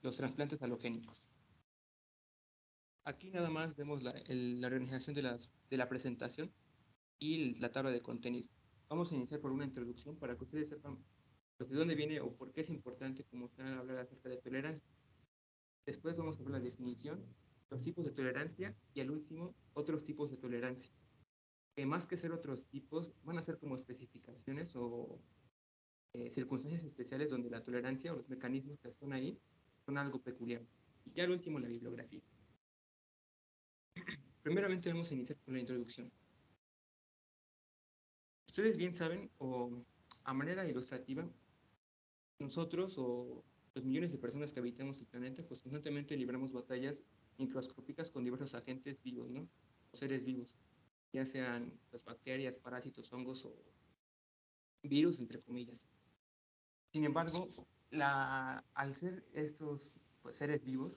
los trasplantes halogénicos. Aquí nada más vemos la organización de la presentación y la tabla de contenido. Vamos a iniciar por una introducción para que ustedes sepan pues, de dónde viene o por qué es importante como tal hablar acerca de tolerancia. Después vamos a ver la definición, los tipos de tolerancia y al último, otros tipos de tolerancia. Que más que ser otros tipos, van a ser como especificaciones o circunstancias especiales donde la tolerancia o los mecanismos que están ahí son algo peculiar. Y ya al último, la bibliografía. Primeramente vamos a iniciar con la introducción. Ustedes bien saben, o a manera ilustrativa, nosotros o los millones de personas que habitamos el planeta, pues constantemente libramos batallas microscópicas con diversos agentes vivos, ¿no? O seres vivos, ya sean pues, bacterias, parásitos, hongos o virus, entre comillas. Sin embargo, al ser estos pues, seres vivos,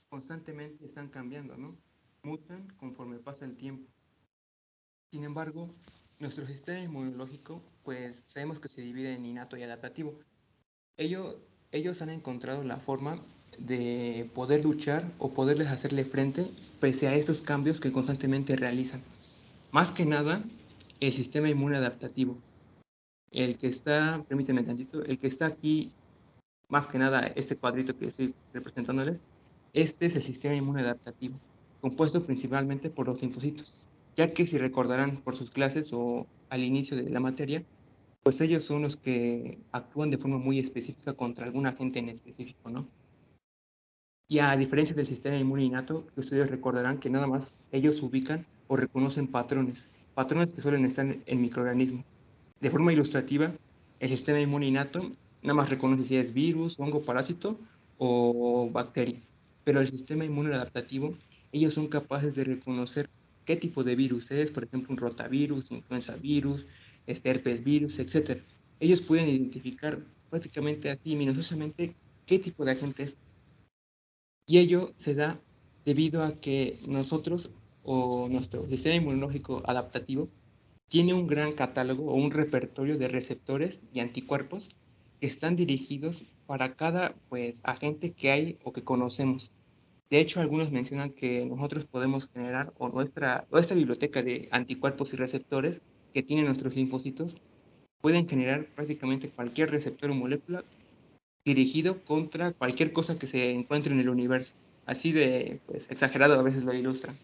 constantemente están cambiando, ¿no? Mutan conforme pasa el tiempo. Sin embargo, nuestro sistema inmunológico, pues sabemos que se divide en innato y adaptativo. Ellos, ellos han encontrado la forma de poder luchar o poderles hacerle frente pese a estos cambios que constantemente realizan. Más que nada, el sistema inmune adaptativo. El que está, permíteme tantito, el que está aquí, más que nada, este cuadrito que estoy representándoles, este es el sistema inmune adaptativo, compuesto principalmente por los linfocitos, ya que si recordarán por sus clases o al inicio de la materia, pues ellos son los que actúan de forma muy específica contra algún agente en específico, ¿no? Y a diferencia del sistema inmune innato, ustedes recordarán que nada más ellos ubican o reconocen patrones que suelen estar en microorganismos. De forma ilustrativa, el sistema inmune innato nada más reconoce si es virus, hongo, parásito o bacteria. Pero el sistema inmune adaptativo, ellos son capaces de reconocer qué tipo de virus es, por ejemplo, un rotavirus, influenza virus, herpes virus, etc. Ellos pueden identificar prácticamente así, minuciosamente, qué tipo de agente es. Y ello se da debido a que nosotros o nuestro sistema inmunológico adaptativo tiene un gran catálogo o un repertorio de receptores y anticuerpos que están dirigidos para cada pues, agente que hay o que conocemos. De hecho, algunos mencionan que nosotros podemos generar o esta biblioteca de anticuerpos y receptores que tienen nuestros linfocitos pueden generar prácticamente cualquier receptor o molécula dirigido contra cualquier cosa que se encuentre en el universo. Así de pues, exagerado a veces lo ilustran.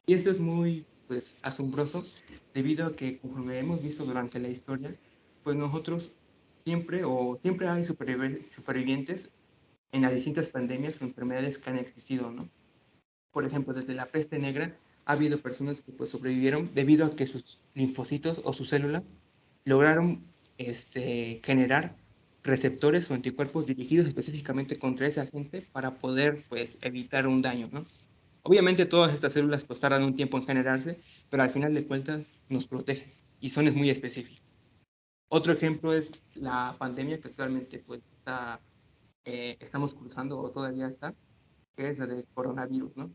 Y eso es muy pues, asombroso debido a que, conforme hemos visto durante la historia, pues nosotros siempre hay supervivientes en las distintas pandemias o enfermedades que han existido, ¿no? Por ejemplo, desde la peste negra ha habido personas que pues, sobrevivieron debido a que sus linfocitos o sus células lograron generar receptores o anticuerpos dirigidos específicamente contra ese agente para poder pues, evitar un daño, ¿no? Obviamente todas estas células pues, tardan un tiempo en generarse, pero al final de cuentas nos protegen y son muy específicos. Otro ejemplo es la pandemia que actualmente pues, estamos cruzando o todavía está, que es la del coronavirus, ¿no?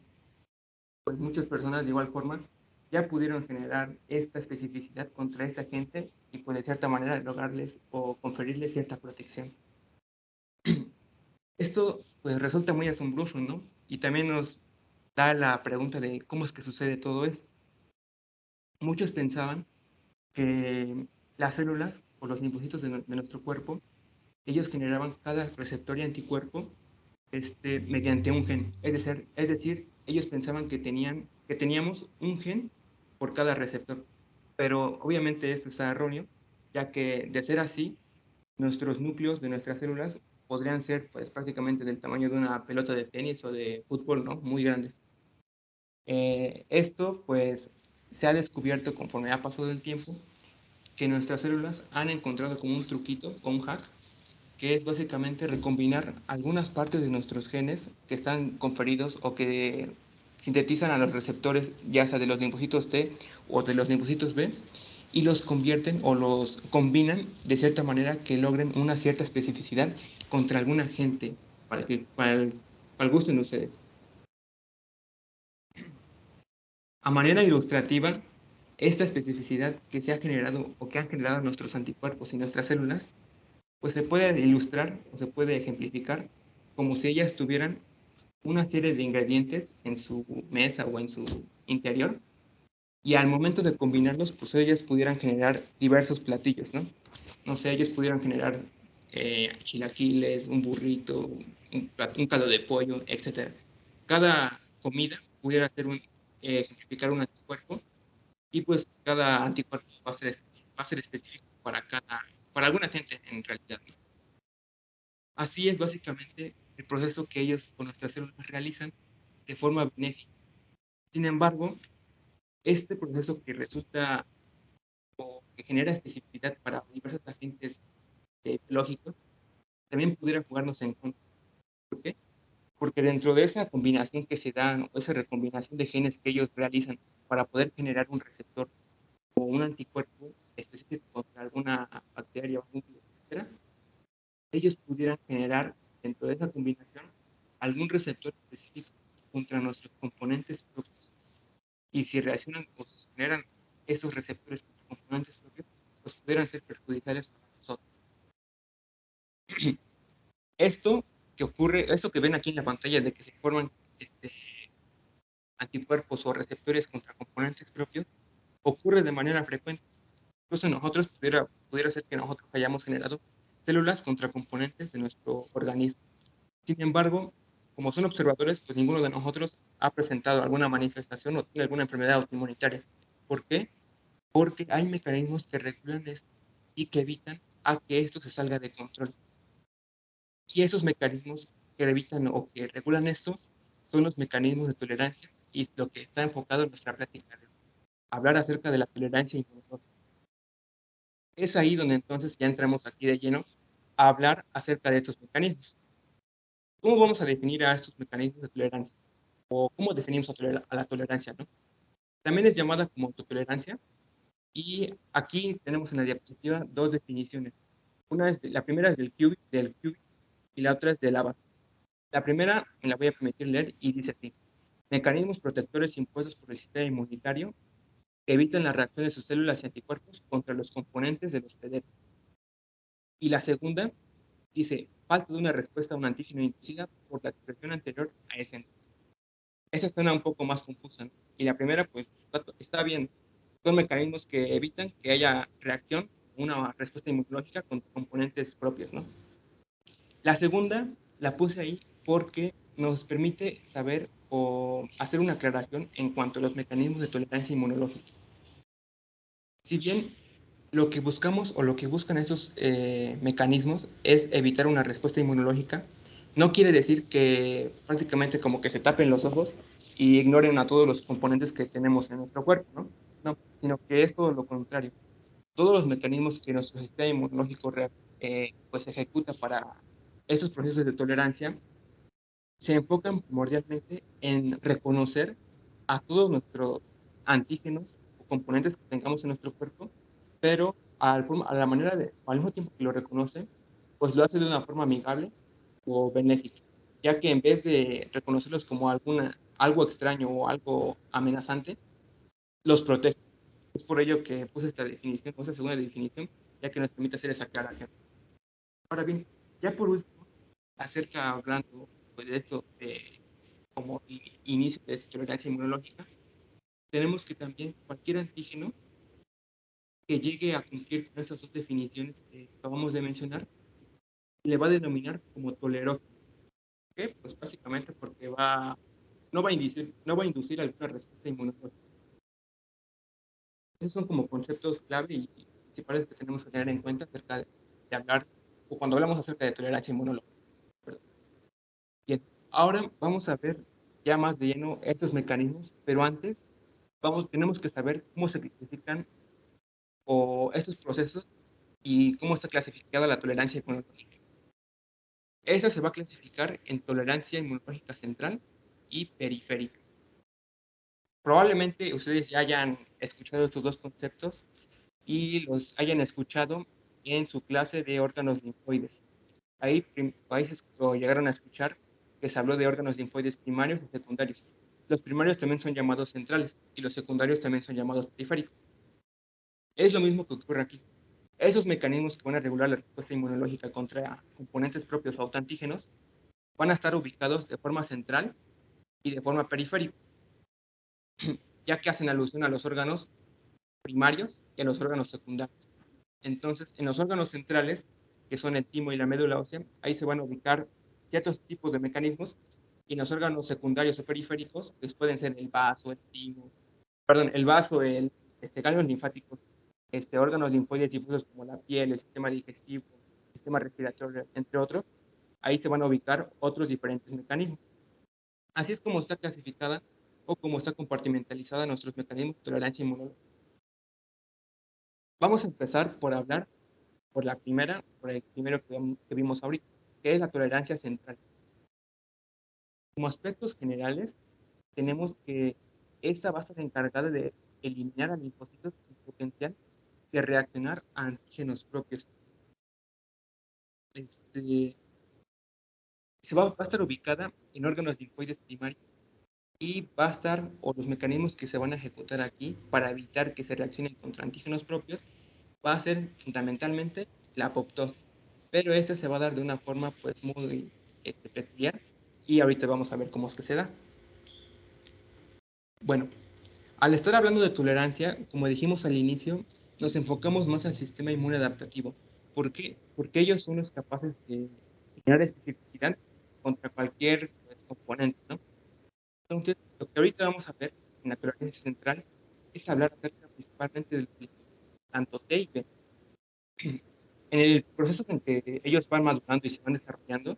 Pues muchas personas de igual forma ya pudieron generar esta especificidad contra esta gente y pues de cierta manera lograrles o conferirles cierta protección. Esto pues resulta muy asombroso, ¿no? Y también nos da la pregunta de cómo es que sucede todo esto. Muchos pensaban que las células o los linfocitos de nuestro cuerpo, ellos generaban cada receptor y anticuerpo mediante un gen. Es decir, ellos pensaban que teníamos un gen por cada receptor. Pero obviamente esto está erróneo, ya que de ser así, nuestros núcleos de nuestras células podrían ser pues, prácticamente del tamaño de una pelota de tenis o de fútbol, ¿no? Muy grandes. Esto pues se ha descubierto conforme ha pasado el tiempo que nuestras células han encontrado como un truquito o un hack que es básicamente recombinar algunas partes de nuestros genes que están conferidos o que sintetizan a los receptores, ya sea de los linfocitos T o de los linfocitos B, y los convierten o los combinan de cierta manera que logren una cierta especificidad contra algún agente, para el gusto de ustedes. A manera ilustrativa, esta especificidad que se ha generado o que han generado nuestros anticuerpos y nuestras células, pues se puede ilustrar o se puede ejemplificar como si ellas tuvieran una serie de ingredientes en su mesa o en su interior, y al momento de combinarlos, pues ellas pudieran generar diversos platillos, ¿no? No sé, ellos pudieran generar chilaquiles, un burrito, un caldo de pollo, etcétera. Cada comida pudiera ser ejemplificar un anticuerpo, y pues cada anticuerpo va a ser específico para alguna gente en realidad, ¿no? Así es básicamente el proceso que ellos con nuestras células realizan de forma benéfica. Sin embargo, este proceso que resulta o que genera especificidad para diversos agentes biológicos también pudiera jugarnos en contra. ¿Por qué? Porque dentro de esa combinación que se da, o esa recombinación de genes que ellos realizan para poder generar un receptor o un anticuerpo específico contra alguna bacteria o algún virus, etcétera, ellos pudieran generar dentro de esa combinación algún receptor específico contra nuestros componentes propios. Y si reaccionan o se generan esos receptores contra componentes propios, pues pudieran ser perjudiciales para nosotros. Esto que ven aquí en la pantalla de que se forman anticuerpos o receptores contra componentes propios, ocurre de manera frecuente. Incluso nosotros pudiera ser que nosotros hayamos generado células contra componentes de nuestro organismo. Sin embargo, como son observadores, pues ninguno de nosotros ha presentado alguna manifestación o tiene alguna enfermedad autoinmunitaria. ¿Por qué? Porque hay mecanismos que regulan esto y que evitan a que esto se salga de control. Y esos mecanismos que evitan o que regulan esto son los mecanismos de tolerancia, y es lo que está enfocado en nuestra práctica de hablar acerca de la tolerancia inmunológica. Es ahí donde entonces ya entramos aquí de lleno a hablar acerca de estos mecanismos. ¿Cómo vamos a definir a estos mecanismos de tolerancia? ¿O cómo definimos a la tolerancia, ¿no? También es llamada como autotolerancia, y aquí tenemos en la diapositiva dos definiciones. La primera es del QB y la otra es del ABA. La primera me la voy a permitir leer y dice así: mecanismos protectores impuestos por el sistema inmunitario que evitan la reacción de sus células y anticuerpos contra los componentes del hospedero. Y la segunda dice: falta de una respuesta a un antígeno inducida por la expresión anterior a ese antígeno. Esa suena un poco más confusa, ¿no? Y la primera, pues, está bien. Son mecanismos que evitan que haya reacción, una respuesta inmunológica con componentes propios, ¿no? La segunda la puse ahí porque nos permite saber o hacer una aclaración en cuanto a los mecanismos de tolerancia inmunológica. Si bien lo que buscamos o lo que buscan esos mecanismos es evitar una respuesta inmunológica, no quiere decir que prácticamente como que se tapen los ojos y ignoren a todos los componentes que tenemos en nuestro cuerpo, ¿no? No, sino que es todo lo contrario. Todos los mecanismos que nuestro sistema inmunológico pues ejecuta para estos procesos de tolerancia se enfocan primordialmente en reconocer a todos nuestros antígenos o componentes que tengamos en nuestro cuerpo, pero a la manera al mismo tiempo que lo reconoce, pues lo hace de una forma amigable o benéfica, ya que en vez de reconocerlos como algo extraño o algo amenazante, los protege. Es por ello que puse esta definición, esta segunda definición, ya que nos permite hacer esa aclaración. Ahora bien, ya por último, hablando pues, de esto como inicio de tolerancia inmunológica, tenemos que también cualquier antígeno que llegue a cumplir con estas dos definiciones que acabamos de mencionar, le va a denominar como tolerógeno. ¿Qué? Pues básicamente porque no va a inducir alguna respuesta inmunológica. Esos son como conceptos clave y principales que tenemos que tener en cuenta acerca de hablar, o cuando hablamos acerca de tolerancia inmunológica. Perdón. Bien, ahora vamos a ver ya más de lleno estos mecanismos, pero antes tenemos que saber cómo se clasifican o estos procesos y cómo está clasificada la tolerancia inmunológica. Esa se va a clasificar en tolerancia inmunológica central y periférica. Probablemente ustedes ya hayan escuchado estos dos conceptos y los hayan escuchado en su clase de órganos linfoides. Ahí lo llegaron a escuchar que se habló de órganos linfoides primarios y secundarios. Los primarios también son llamados centrales y los secundarios también son llamados periféricos. Es lo mismo que ocurre aquí. Esos mecanismos que van a regular la respuesta inmunológica contra componentes propios o autoantígenos van a estar ubicados de forma central y de forma periférica, ya que hacen alusión a los órganos primarios y a los órganos secundarios. Entonces, en los órganos centrales, que son el timo y la médula ósea, ahí se van a ubicar ciertos tipos de mecanismos, y en los órganos secundarios o periféricos, pues pueden ser el vaso, el timo, perdón, el vaso, ganglios linfáticos, órganos linfoides difusos como la piel, el sistema digestivo, el sistema respiratorio, entre otros. Ahí se van a ubicar otros diferentes mecanismos. Así es como está clasificada o como está compartimentalizada nuestros mecanismos de tolerancia inmunológica. Vamos a empezar por hablar por el primero que vimos ahorita, que es la tolerancia central. Como aspectos generales, tenemos que esta va a estar encargada de eliminar a linfocitos con potencial de reaccionar a antígenos propios. Va a estar ubicada en órganos linfoides primarios y va a estar, o los mecanismos que se van a ejecutar aquí para evitar que se reaccionen contra antígenos propios, va a ser fundamentalmente la apoptosis. Pero este se va a dar de una forma pues muy peculiar, y ahorita vamos a ver cómo es que se da. Bueno, al estar hablando de tolerancia, como dijimos al inicio, nos enfocamos más al sistema inmune adaptativo. ¿Por qué? Porque ellos son los capaces de generar especificidad contra cualquier pues, componente, ¿no? Entonces, lo que ahorita vamos a ver en la tolerancia central es hablar acerca principalmente de los linfocitos, tanto T y B. En el proceso en que ellos van madurando y se van desarrollando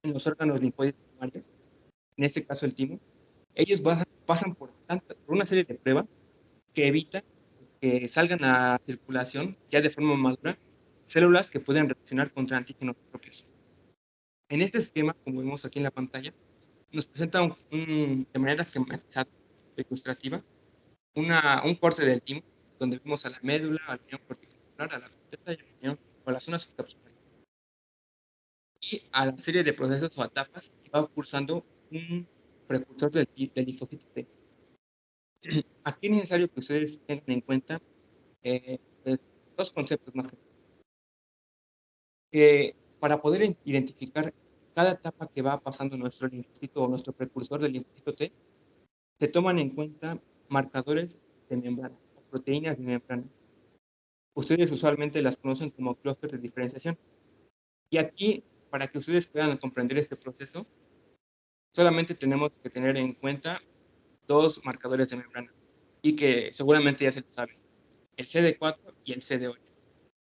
en los órganos linfoides primarios, en este caso el timo, ellos pasan por una serie de pruebas que evitan que salgan a circulación ya de forma madura células que pueden reaccionar contra antígenos propios. En este esquema, como vemos aquí en la pantalla, nos presenta de manera esquematizada, ilustrativa, un corte del timo, donde vemos a la médula, a la unión cortical, a la corteza y a la unión o a las zonas subcapsulares, y a la serie de procesos o etapas que va cursando un precursor del linfocito T. Aquí es necesario que ustedes tengan en cuenta pues, dos conceptos más. Para poder identificar cada etapa que va pasando nuestro linfocito o nuestro precursor del linfocito T, se toman en cuenta marcadores de membrana o proteínas de membrana. Ustedes usualmente las conocen como clústeres de diferenciación. Y aquí, para que ustedes puedan comprender este proceso, solamente tenemos que tener en cuenta dos marcadores de membrana, y que seguramente ya se lo saben, el CD4 y el CD8.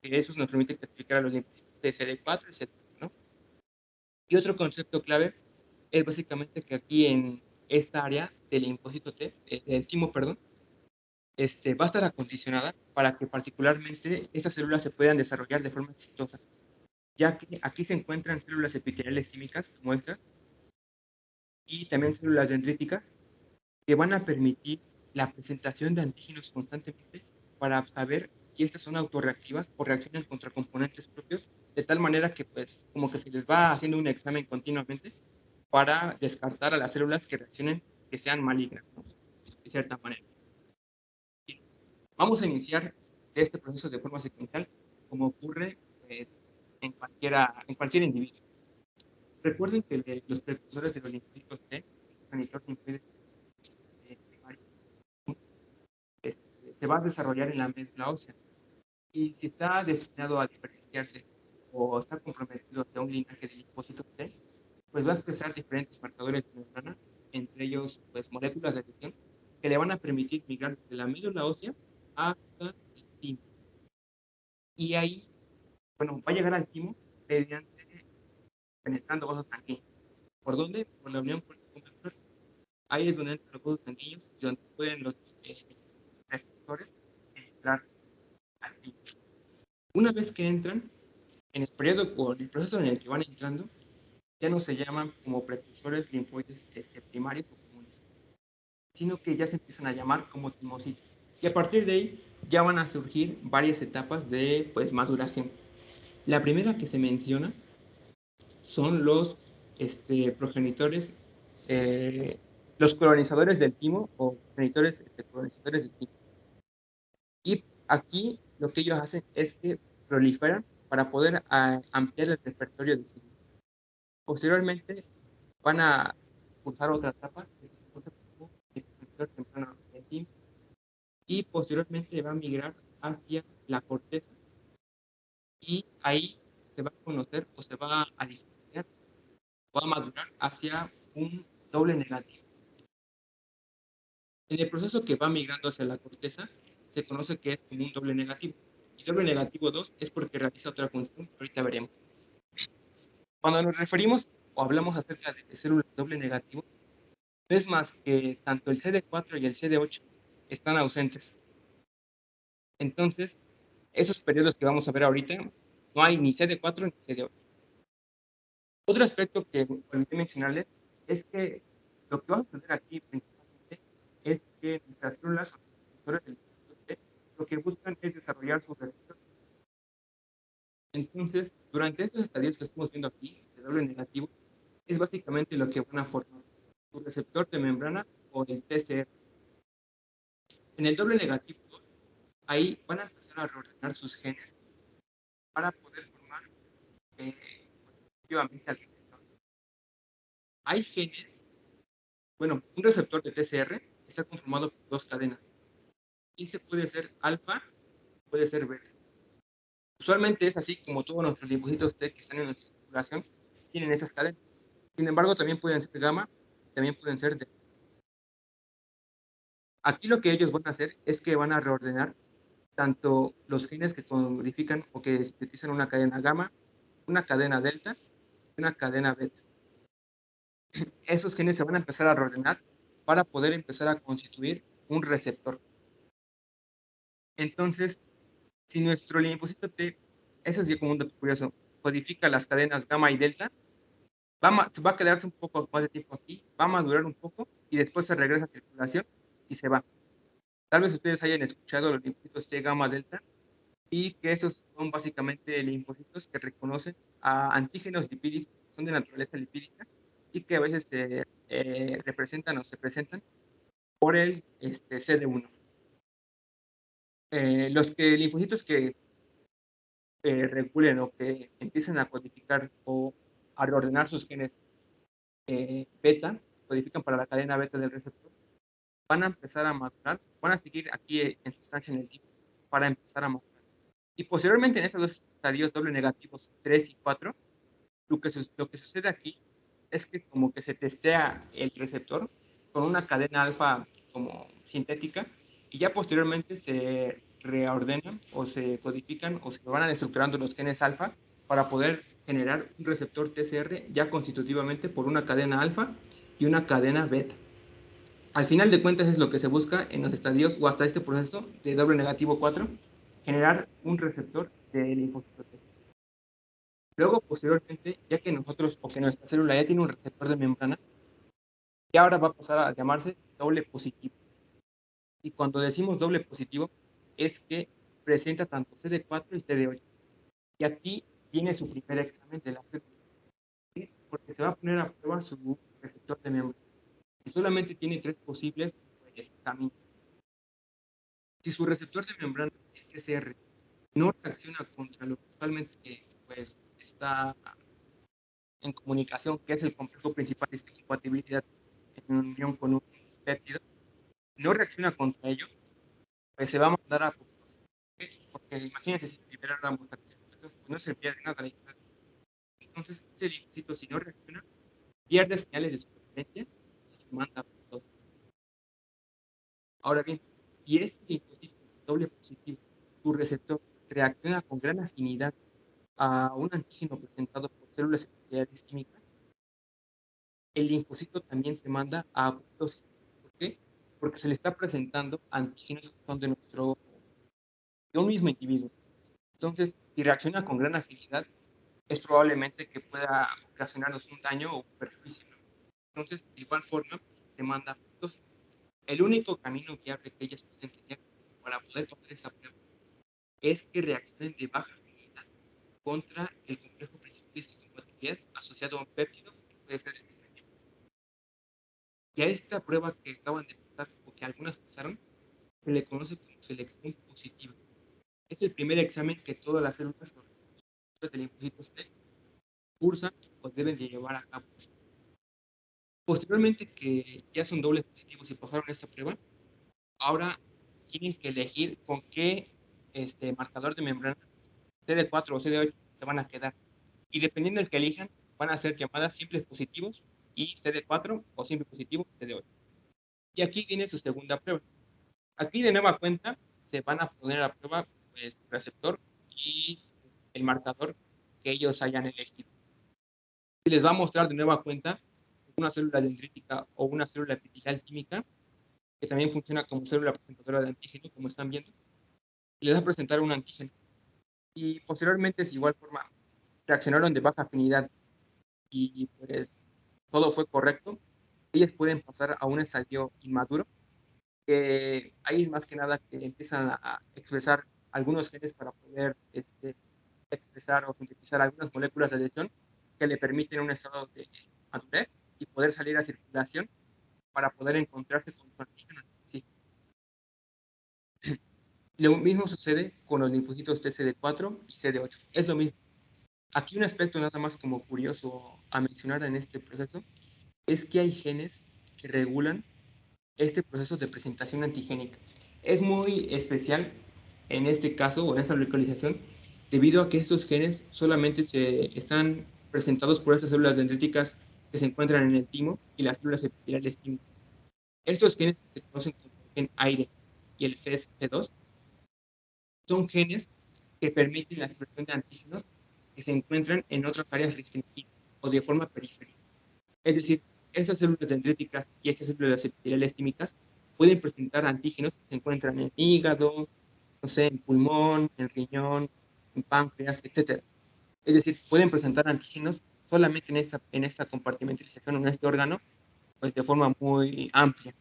Que eso nos permite explicar a los linfocitos de CD4 y CD8, ¿no? Y otro concepto clave es básicamente que aquí en esta área del linfocito T, del timo, perdón, va a estar acondicionada para que particularmente estas células se puedan desarrollar de forma exitosa, ya que aquí se encuentran células epiteliales químicas como estas y también células dendríticas que van a permitir la presentación de antígenos constantemente para saber si estas son autorreactivas o reaccionan contra componentes propios, de tal manera que pues como que se les va haciendo un examen continuamente para descartar a las células que reaccionen, que sean malignas, ¿no? De cierta manera. Bien, vamos a iniciar este proceso de forma secuencial, como ocurre pues, en cualquier individuo. Recuerden que los precursores de los linfocitos T, el progenitor linfoide primario, se va a desarrollar en la médula ósea. Y si está destinado a diferenciarse o está comprometido hacia un linaje de linfocitos T, pues va a expresar diferentes marcadores de membrana, entre ellos pues moléculas de adhesión que le van a permitir migrar de la médula ósea hasta el timo. Y ahí, bueno, va a llegar al timo mediante penetrando vasos sanguíneos. ¿Por dónde? Por la unión corticomedular. Ahí es donde entran los vasos sanguíneos y donde pueden los receptores entrar al timo. Una vez que entran, en el periodo o el proceso en el que van entrando, ya no se llaman como precursores linfoides primarios o comunes, sino que ya se empiezan a llamar como timocitos. Y a partir de ahí ya van a surgir varias etapas de pues, maduración. La primera que se menciona son los progenitores, los colonizadores del timo o progenitores colonizadores del timo. Y aquí lo que ellos hacen es que proliferan para poder ampliar el repertorio de células. Posteriormente van a cursar otra etapa que se conoce como difusión temprana del tiempo y posteriormente va a migrar hacia la corteza y ahí se va a conocer o se va a diferenciar, va a madurar hacia un doble negativo. En el proceso que va migrando hacia la corteza se conoce que es como un doble negativo. Y doble negativo 2 es porque realiza otra función que ahorita veremos. Cuando nos referimos o hablamos acerca de células doble negativo, no es más que tanto el CD4 y el CD8 están ausentes. Entonces, esos periodos que vamos a ver ahorita, no hay ni CD4 ni CD8. Otro aspecto que olvidé mencionarles es que lo que va a suceder aquí principalmente es que nuestras células o los receptores del T lo que buscan es desarrollar su receptor. Entonces, durante estos estadios que estamos viendo aquí, de doble negativo, es básicamente lo que van a formar su receptor de membrana o el TCR. En el doble negativo 2, ahí van a empezar a reordenar sus genes para poder formar efectivamente al receptor. Hay genes, bueno, un receptor de TCR está conformado por dos cadenas. Y este puede ser alfa, puede ser beta. Usualmente es así como todos nuestros dibujitos T que están en nuestra circulación tienen esas cadenas. Sin embargo, también pueden ser gamma, también pueden ser delta. Aquí lo que ellos van a hacer es que van a reordenar tanto los genes que codifican o que sintetizan una cadena gamma, una cadena delta y una cadena beta. Esos genes se van a empezar a reordenar para poder empezar a constituir un receptor. Entonces, si nuestro linfocito T, eso es como un dato curioso, codifica las cadenas gamma y delta, va a quedarse un poco más de tiempo aquí, va a madurar un poco y después se regresa a circulación y se va. Tal vez ustedes hayan escuchado los linfocitos T gamma delta y que esos son básicamente linfocitos que reconocen a antígenos lipídicos, son de naturaleza lipídica y que a veces se representan o se presentan por el CD1. Los linfocitos que regulen o que empiecen a codificar o a reordenar sus genes beta, codifican para la cadena beta del receptor, van a empezar a madurar, van a seguir aquí en sustancia en el tiempo para empezar a madurar. Y posteriormente en esos dos estadios doble negativos 3 y 4, lo que sucede aquí es que como que se testea el receptor con una cadena alfa como sintética y ya posteriormente se reordenan o se codifican o se van a desestructurando los genes alfa para poder generar un receptor TCR ya constitutivamente por una cadena alfa y una cadena beta. Al final de cuentas es lo que se busca en los estadios o hasta este proceso de doble negativo 4, generar un receptor de linfocitos T. Luego, posteriormente, ya que nosotros o que nuestra célula ya tiene un receptor de membrana, y ahora va a pasar a llamarse doble positivo. Y cuando decimos doble positivo, es que presenta tanto CD4 y CD8. Y aquí viene su primer examen de la célula, ¿sí? Porque se va a poner a prueba su receptor de membrana. Y solamente tiene tres posibles caminos. Si su receptor de membrana es TCR no reacciona contra lo que usualmente pues, está en comunicación, que es el complejo principal de compatibilidad en unión con un péptido, no reacciona contra ello, pues se va a mandar a apoptosis. Porque imagínense si liberáramos la pues no serviría de nada. Entonces, ese linfocito, si no reacciona, pierde señales de supervivencia y se manda a apoptosis. Ahora bien, si este linfocito doble positivo, su receptor, reacciona con gran afinidad a un antígeno presentado por células epiteliales químicas, el linfocito también se manda a apoptosis. ¿Por qué? Porque se le está presentando antígenos que son de un mismo individuo. Entonces, si reacciona con gran afinidad, es probablemente que pueda ocasionarnos un daño o perjuicio. Entonces, de igual forma, se manda a apoptosis. El único camino viable que ellas pueden tener para poder pasar esa prueba es que reaccionen de baja afinidad contra el complejo principal de histocompatibilidad asociado a un péptido que puede ser el nitrogen. Y a esta prueba que acaban de pasar o que algunas pasaron, se le conoce como selección positiva. Es el primer examen que todas las células del linfocitos T cursan pues deben de llevar a cabo. Posteriormente que ya son dobles positivos y pasaron esta prueba, ahora tienen que elegir con qué marcador de membrana, CD4 o CD8, se van a quedar. Y dependiendo del que elijan, van a ser llamadas simples positivos y CD4 o simple positivo CD8. Y aquí viene su segunda prueba. Aquí de nueva cuenta se van a poner a prueba pues, el receptor y el marcador que ellos hayan elegido. Y les va a mostrar de nueva cuenta una célula dendrítica o una célula epitelial química, que también funciona como célula presentadora de antígeno, como están viendo, y les va a presentar un antígeno. Y posteriormente, de igual forma, reaccionaron de baja afinidad y pues todo fue correcto, ellas pueden pasar a un estadio inmaduro, que ahí más que nada que empiezan a expresar algunos genes para poder expresar o sintetizar algunas moléculas de adhesión que le permiten un estado de madurez y poder salir a circulación para poder encontrarse con su antígeno. Sí. Lo mismo sucede con los linfocitos TCD4 y CD8. Es lo mismo. Aquí un aspecto nada más como curioso a mencionar en este proceso es que hay genes que regulan este proceso de presentación antigénica. Es muy especial en este caso o en esta localización debido a que estos genes solamente se están presentados por esas células dendríticas que se encuentran en el timo y las células epiteliales químicas. Estos genes que se conocen como el gen aire y el FES-P2 son genes que permiten la expresión de antígenos que se encuentran en otras áreas restringidas o de forma periférica. Es decir, estas células dendríticas y estas células epiteliales químicas pueden presentar antígenos que se encuentran en hígado, no sé, en pulmón, en riñón, en páncreas, etc. Es decir, pueden presentar antígenos solamente en esta compartimentalización, en este órgano, pues de forma muy amplia.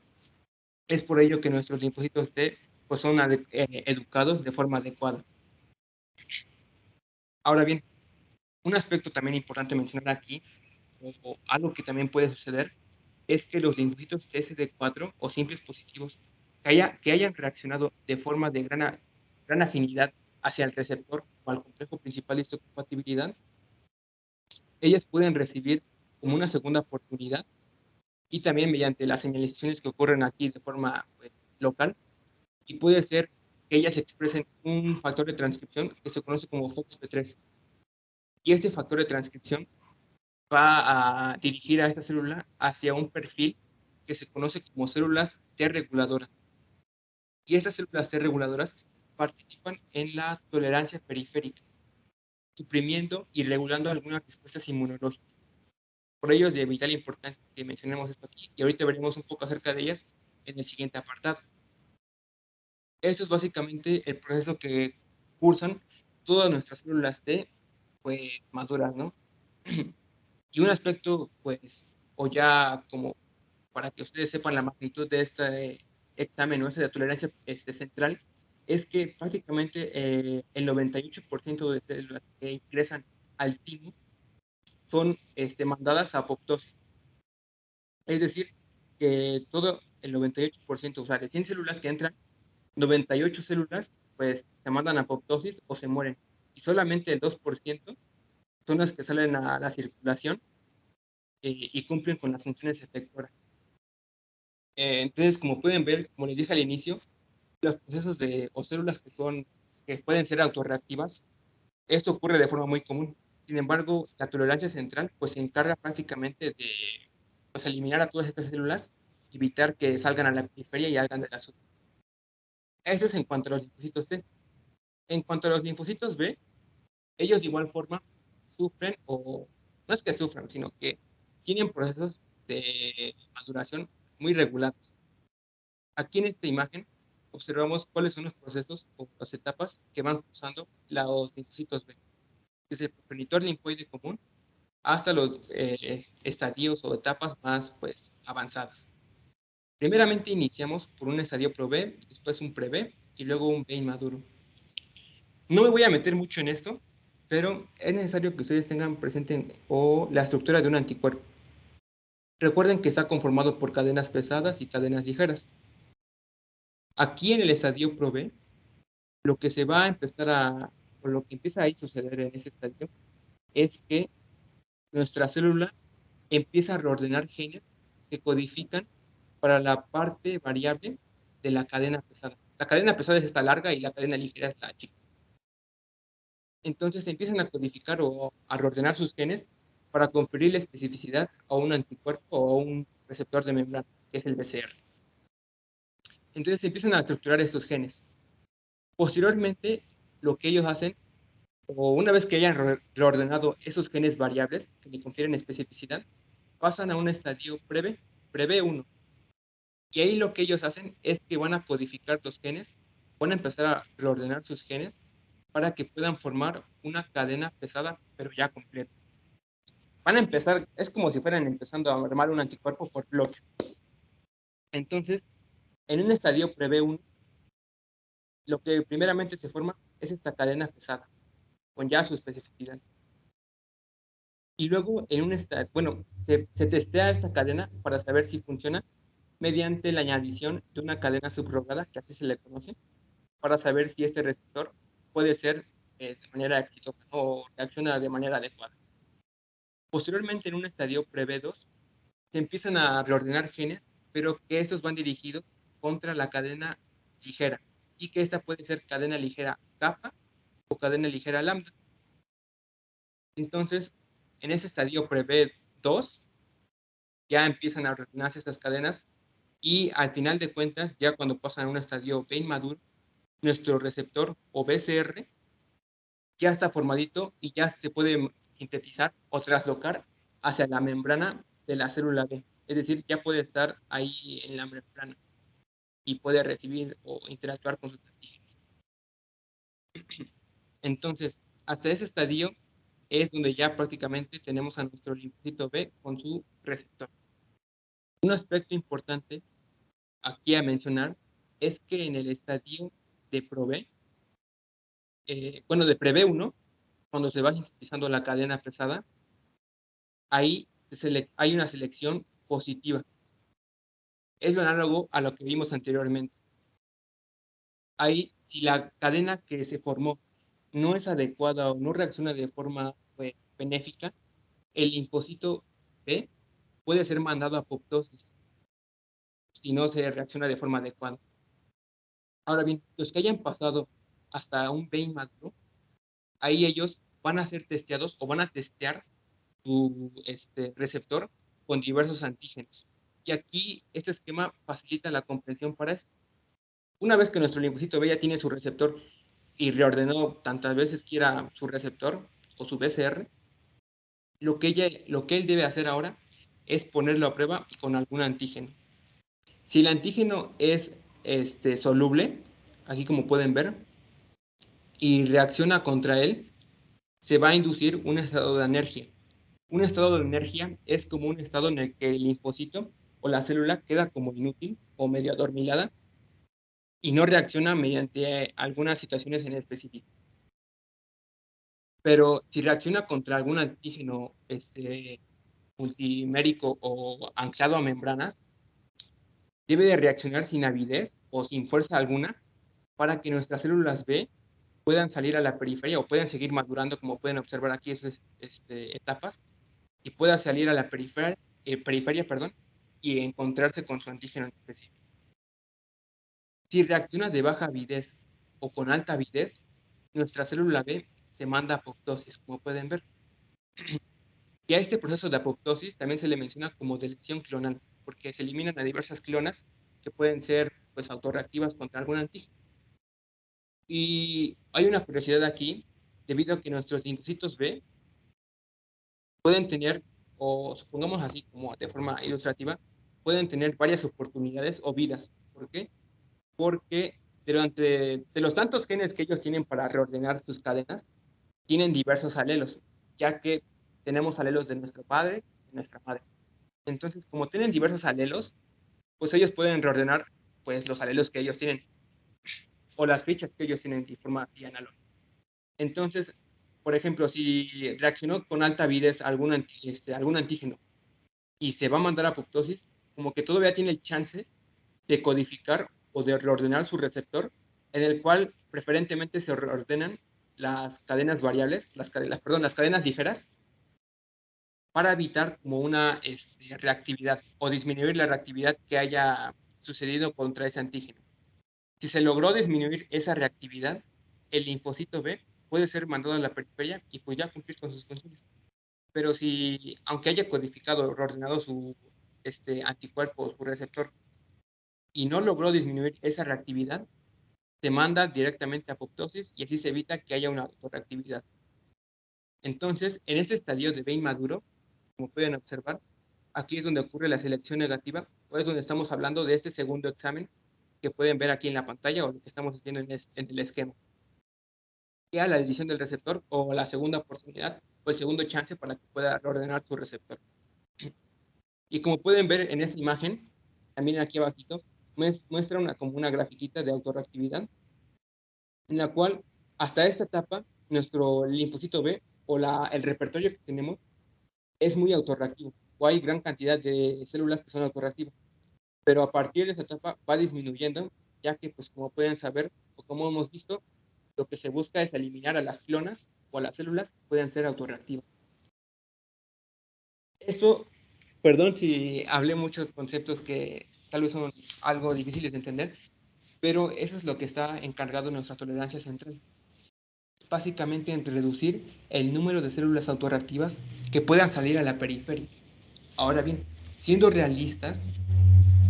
Es por ello que nuestros linfocitos T pues son educados de forma adecuada. Ahora bien, un aspecto también importante mencionar aquí, o algo que también puede suceder, es que los linfocitos TSD4 o simples positivos que hayan reaccionado de forma de gran afinidad hacia el receptor o al complejo principal de histocompatibilidad, ellas pueden recibir como una segunda oportunidad y también mediante las señalizaciones que ocurren aquí de forma pues, local, y puede ser que ellas expresen un factor de transcripción que se conoce como FOXP3. Y este factor de transcripción va a dirigir a esta célula hacia un perfil que se conoce como células T reguladoras. Y estas células T reguladoras participan en la tolerancia periférica, suprimiendo y regulando algunas respuestas inmunológicas. Por ello es de vital importancia que mencionemos esto aquí y ahorita veremos un poco acerca de ellas en el siguiente apartado. Esto es básicamente el proceso que cursan todas nuestras células T pues maduras, ¿no? Y un aspecto, pues, o ya como para que ustedes sepan la magnitud de este examen o de tolerancia central, es que prácticamente el 98% de células que ingresan al timo son mandadas a apoptosis. Es decir, que todo el 98%, o sea, de 100 células que entran, 98 células pues se mandan a apoptosis o se mueren. Y solamente el 2% son las que salen a la circulación y cumplen con las funciones efectoras. Entonces, como pueden ver, como les dije al inicio, los procesos o células que pueden ser autorreactivas, esto ocurre de forma muy común. Sin embargo, la tolerancia central pues se encarga prácticamente de pues, eliminar a todas estas células, evitar que salgan a la periferia y hagan de la azúcar. Eso es en cuanto a los linfocitos T. En cuanto a los linfocitos B, ellos de igual forma sufren, o no es que sufran, sino que tienen procesos de maduración muy regulados. Aquí en esta imagen observamos cuáles son los procesos o las etapas que van cruzando los linfocitos B, desde el progenitor linfoide común hasta los estadios o etapas más pues, avanzadas. Primeramente iniciamos por un estadio pro-B, después un pre-B y luego un B inmaduro. No me voy a meter mucho en esto, pero es necesario que ustedes tengan presente la estructura de un anticuerpo. Recuerden que está conformado por cadenas pesadas y cadenas ligeras. Aquí en el estadio pro-B, lo que se va a empezar o lo que empieza a suceder en ese estadio es que nuestra célula empieza a reordenar genes que codifican para la parte variable de la cadena pesada. La cadena pesada es esta larga y la cadena ligera es la chica. Entonces empiezan a codificar o a reordenar sus genes para conferirle especificidad a un anticuerpo o a un receptor de membrana, que es el BCR. Entonces empiezan a estructurar estos genes. Posteriormente, lo que ellos hacen, o una vez que hayan reordenado esos genes variables que le confieren especificidad, pasan a un estadio breve 1. Y ahí lo que ellos hacen es que van a codificar los genes, van a empezar a reordenar sus genes para que puedan formar una cadena pesada, pero ya completa. Van a empezar, es como si fueran empezando a armar un anticuerpo por bloques. Entonces, en un estadio prevé uno, lo que primeramente se forma es esta cadena pesada, con ya su especificidad. Y luego, en un estadio, bueno, se testea esta cadena para saber si funciona mediante la añadición de una cadena subrogada, que así se le conoce, para saber si este receptor puede ser de manera exitosa o reacciona de manera adecuada. Posteriormente, en un estadio pre-B2, se empiezan a reordenar genes, pero que estos van dirigidos contra la cadena ligera y que esta puede ser cadena ligera kappa o cadena ligera lambda. Entonces, en ese estadio pre-B2 ya empiezan a reordenarse estas cadenas y al final de cuentas, ya cuando pasan a un estadio B inmaduro, nuestro receptor o BCR ya está formadito y ya se puede sintetizar o traslocar hacia la membrana de la célula B. Es decir, ya puede estar ahí en la membrana y puede recibir o interactuar con sus antígenos. Entonces, hasta ese estadio es donde ya prácticamente tenemos a nuestro linfocito B con su receptor. Un aspecto importante aquí a mencionar es que en el estadio de ProB, bueno, de PreB1, cuando se va sintetizando la cadena pesada, ahí hay una selección positiva. Es lo análogo a lo que vimos anteriormente. Ahí, si la cadena que se formó no es adecuada o no reacciona de forma benéfica, el linfocito B puede ser mandado a apoptosis si no se reacciona de forma adecuada. Ahora bien, los que hayan pasado hasta un B inmaduro, ahí ellos van a ser testeados o van a testear tu receptor con diversos antígenos. Y aquí este esquema facilita la comprensión para esto. Una vez que nuestro linfocito B ya tiene su receptor y reordenó tantas veces quiera su receptor o su BCR, lo que él debe hacer ahora es ponerlo a prueba con algún antígeno. Si el antígeno es soluble, aquí como pueden ver, y reacciona contra él, se va a inducir un estado de anergia. Un estado de anergia es como un estado en el que el linfocito o la célula queda como inútil o medio adormilada y no reacciona mediante algunas situaciones en específico. Pero si reacciona contra algún antígeno multimérico o anclado a membranas, debe de reaccionar sin avidez o sin fuerza alguna para que nuestras células B puedan salir a la periferia o puedan seguir madurando, como pueden observar aquí esas etapas, y pueda salir a la periferia y encontrarse con su antígeno específico. Si reacciona de baja avidez o con alta avidez, nuestra célula B se manda a apoptosis, como pueden ver. Y a este proceso de apoptosis también se le menciona como deleción clonal, porque se eliminan a diversas clonas que pueden ser pues autorreactivas contra algún antígeno. Y hay una curiosidad aquí, debido a que nuestros linfocitos B pueden tener, o supongamos así como de forma ilustrativa, pueden tener varias oportunidades o vidas. ¿Por qué? Porque de los tantos genes que ellos tienen para reordenar sus cadenas, tienen diversos alelos, ya que tenemos alelos de nuestro padre, de nuestra madre. Entonces, como tienen diversos alelos, pues ellos pueden reordenar pues los alelos que ellos tienen o las fichas que ellos tienen de forma analógica. Entonces, por ejemplo, si reaccionó con alta avidez algún antígeno y se va a mandar a apoptosis, como que todavía tiene el chance de codificar o de reordenar su receptor, en el cual preferentemente se reordenan las cadenas variables, las cadenas ligeras, para evitar como una reactividad o disminuir la reactividad que haya sucedido contra ese antígeno. Si se logró disminuir esa reactividad, el linfocito B puede ser mandado a la periferia y pues ya cumplir con sus funciones. Pero si, aunque haya codificado o reordenado su anticuerpo o su receptor y no logró disminuir esa reactividad, se manda directamente a apoptosis y así se evita que haya una autorreactividad. Entonces, en este estadio de B inmaduro, como pueden observar, aquí es donde ocurre la selección negativa, o es donde estamos hablando de este segundo examen que pueden ver aquí en la pantalla o lo que estamos viendo en el esquema. Sea la edición del receptor o la segunda oportunidad o el segundo chance para que pueda reordenar su receptor. Y como pueden ver en esta imagen, también aquí abajito, muestra como una grafiquita de autorreactividad, en la cual hasta esta etapa nuestro linfocito B o el repertorio que tenemos es muy autorreactivo, o hay gran cantidad de células que son autorreactivas. Pero a partir de esa etapa va disminuyendo, ya que, pues como pueden saber, o como hemos visto, lo que se busca es eliminar a las clonas o a las células que puedan ser autorreactivas. Esto, perdón si hablé muchos conceptos que tal vez son algo difíciles de entender, pero eso es lo que está encargado en nuestra tolerancia central. Básicamente en reducir el número de células autorreactivas que puedan salir a la periferia. Ahora bien, siendo realistas,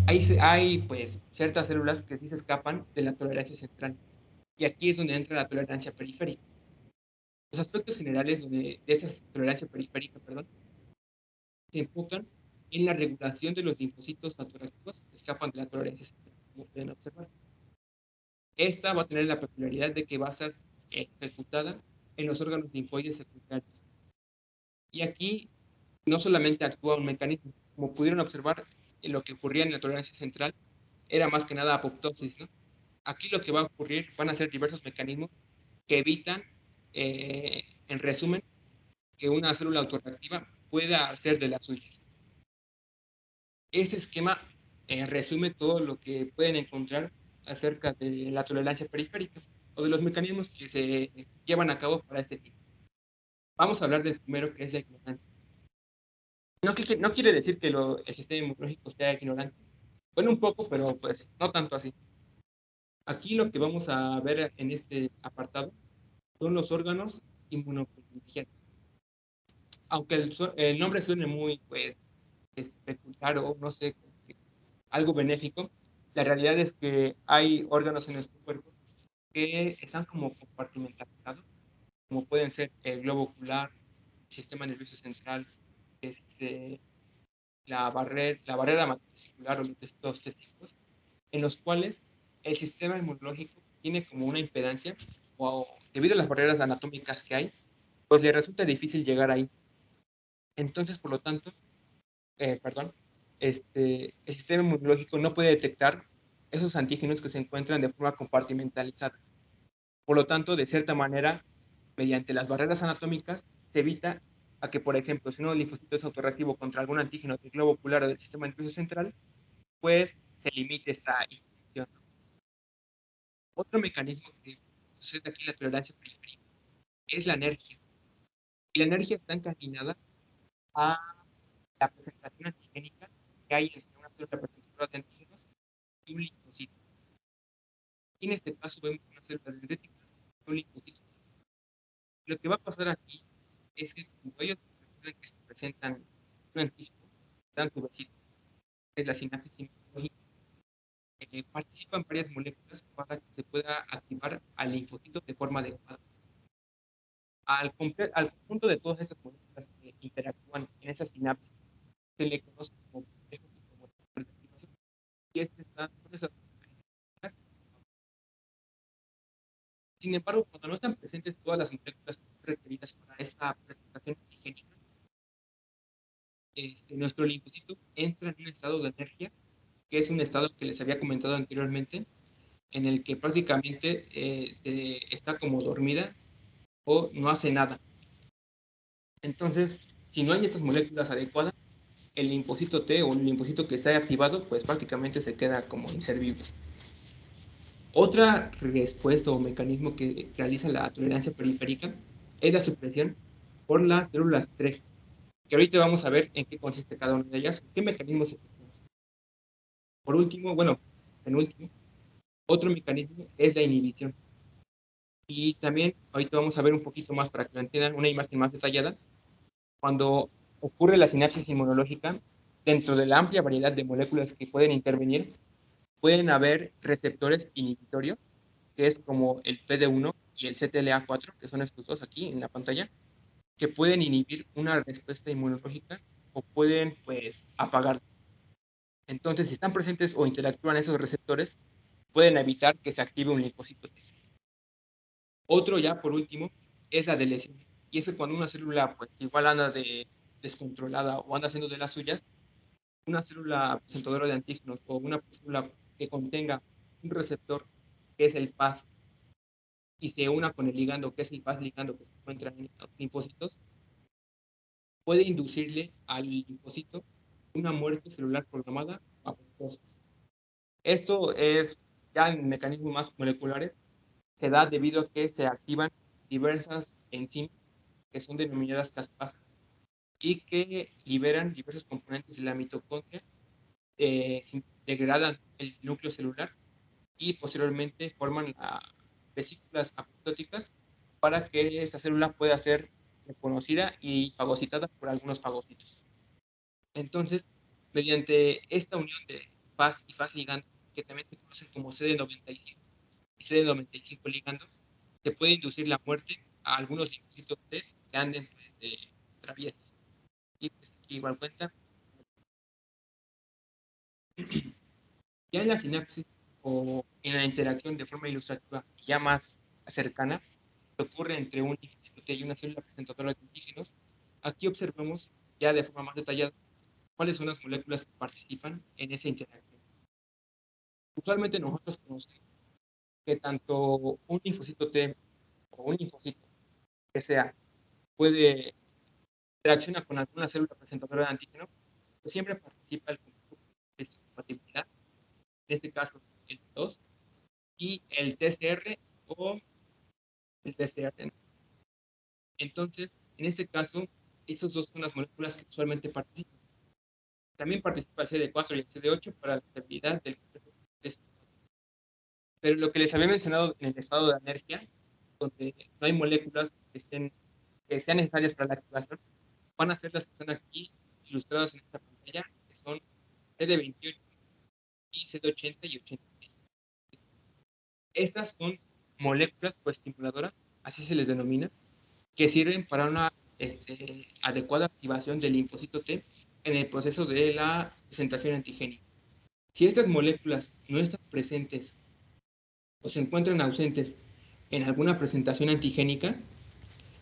hay pues ciertas células que sí se escapan de la tolerancia central. Y aquí es donde entra la tolerancia periférica. Los aspectos generales de esta tolerancia periférica, perdón, se enfocan en la regulación de los linfocitos autorreactivos que escapan de la tolerancia central, como pueden observar. Esta va a tener la peculiaridad de que va a ser ejecutada en los órganos linfoides secundarios. Y aquí no solamente actúa un mecanismo, como pudieron observar, en lo que ocurría en la tolerancia central era más que nada apoptosis, ¿no? Aquí lo que va a ocurrir van a ser diversos mecanismos que evitan, en resumen, que una célula autorreactiva pueda hacer de las suyas. Este esquema resume todo lo que pueden encontrar acerca de la tolerancia periférica o de los mecanismos que se llevan a cabo para este fin. Vamos a hablar del primero, que es la ignorancia. No quiere decir que el sistema inmunológico sea ignorante. Bueno, un poco, pero pues no tanto así. Aquí lo que vamos a ver en este apartado son los órganos inmunoprivilegiados. Aunque el nombre suene muy pues, peculiar o no sé, algo benéfico, la realidad es que hay órganos en nuestro cuerpo que están como compartimentalizados, como pueden ser el globo ocular, el sistema nervioso central, este, la barrera matricicular o los testículos, en los cuales el sistema inmunológico tiene como una impedancia, o debido a las barreras anatómicas que hay, pues le resulta difícil llegar ahí. Entonces, por lo tanto, perdón, el sistema inmunológico no puede detectar esos antígenos que se encuentran de forma compartimentalizada. Por lo tanto, de cierta manera, mediante las barreras anatómicas, se evita a que, por ejemplo, si un linfocito es autorreactivo contra algún antígeno del globo ocular o del sistema nervioso central, pues se limite esta infección. Otro mecanismo que sucede aquí en la tolerancia periférica es la energía. Y la energía está encaminada a la presentación antigénica que hay entre una célula receptora de antígenos y un linfocito. Y en este caso vemos una célula dendrítica y un linfocito. Lo que va a pasar aquí es que cuando ellos recuerden que se presentan un antígeno, dan tubecito, que es la sinapsis inmunológica, participan varias moléculas para que se pueda activar al linfocito de forma adecuada. Al conjunto de todas estas moléculas que interactúan en esa sinapsis se le conoce como y este está por esa. Sin embargo, cuando no están presentes todas las moléculas requeridas para esta presentación antigénica, nuestro linfocito entra en un estado de energía, que es un estado que les había comentado anteriormente, en el que prácticamente se está como dormida o no hace nada. Entonces, si no hay estas moléculas adecuadas, el linfocito T o el linfocito que está activado, pues prácticamente se queda como inservible. Otra respuesta o mecanismo que realiza la tolerancia periférica es la supresión por las células TREG. que ahorita vamos a ver en qué consiste cada una de ellas, qué mecanismos se tienen. Por último, bueno, penúltimo, otro mecanismo es la inhibición. Y también ahorita vamos a ver un poquito más para que lo entiendan, una imagen más detallada. Cuando ocurre la sinapsis inmunológica, dentro de la amplia variedad de moléculas que pueden intervenir, pueden haber receptores inhibitorios, que es como el PD1 y el CTLA4, que son estos dos aquí en la pantalla, que pueden inhibir una respuesta inmunológica o pueden, pues, apagar. Entonces, si están presentes o interactúan esos receptores, pueden evitar que se active un linfocito T. Otro ya, por último, es la de lesión. Y es que cuando una célula, pues, igual anda descontrolada o anda haciendo de las suyas, una célula presentadora de antígenos o una célula que contenga un receptor que es el PAS y se una con el ligando, que es el PAS ligando que se encuentra en los linfocitos, puede inducirle al linfocito una muerte celular programada a apoptosis. Esto es ya en mecanismos más moleculares, se da debido a que se activan diversas enzimas que son denominadas caspasas y que liberan diversos componentes de la mitocondria, degradan el núcleo celular y posteriormente forman las vesículas apoptóticas para que esta célula pueda ser reconocida y fagocitada por algunos fagocitos. Entonces, mediante esta unión de FAS y FAS ligando, que también se conocen como CD95 y CD95 ligando, se puede inducir la muerte a algunos linfocitos T que anden pues, traviesos. Y pues, igual cuenta, ya en la sinapsis o en la interacción de forma ilustrativa ya más cercana, que ocurre entre un linfocito T y una célula presentadora de antígenos, aquí observamos ya de forma más detallada cuáles son las moléculas que participan en esa interacción. Usualmente nosotros conocemos que tanto un linfocito T o un linfocito que sea puede interaccionar con alguna célula presentadora de antígeno, pues siempre participa el conjunto de compatibilidad, en este caso el 2 y el TCR o el PCR. Entonces, en este caso, esos dos son las moléculas que usualmente participan. También participa el CD4 y el CD8 para la estabilidad del complejo. Pero lo que les había mencionado en el estado de anergia, donde no hay moléculas que sean necesarias para la activación, van a ser las que están aquí ilustradas en esta pantalla, que son CD28 y CD80 y 86. Estas son moléculas coestimuladoras, así se les denomina, que sirven para una adecuada activación del linfocito T en el proceso de la presentación antigénica. Si estas moléculas no están presentes o se encuentran ausentes en alguna presentación antigénica,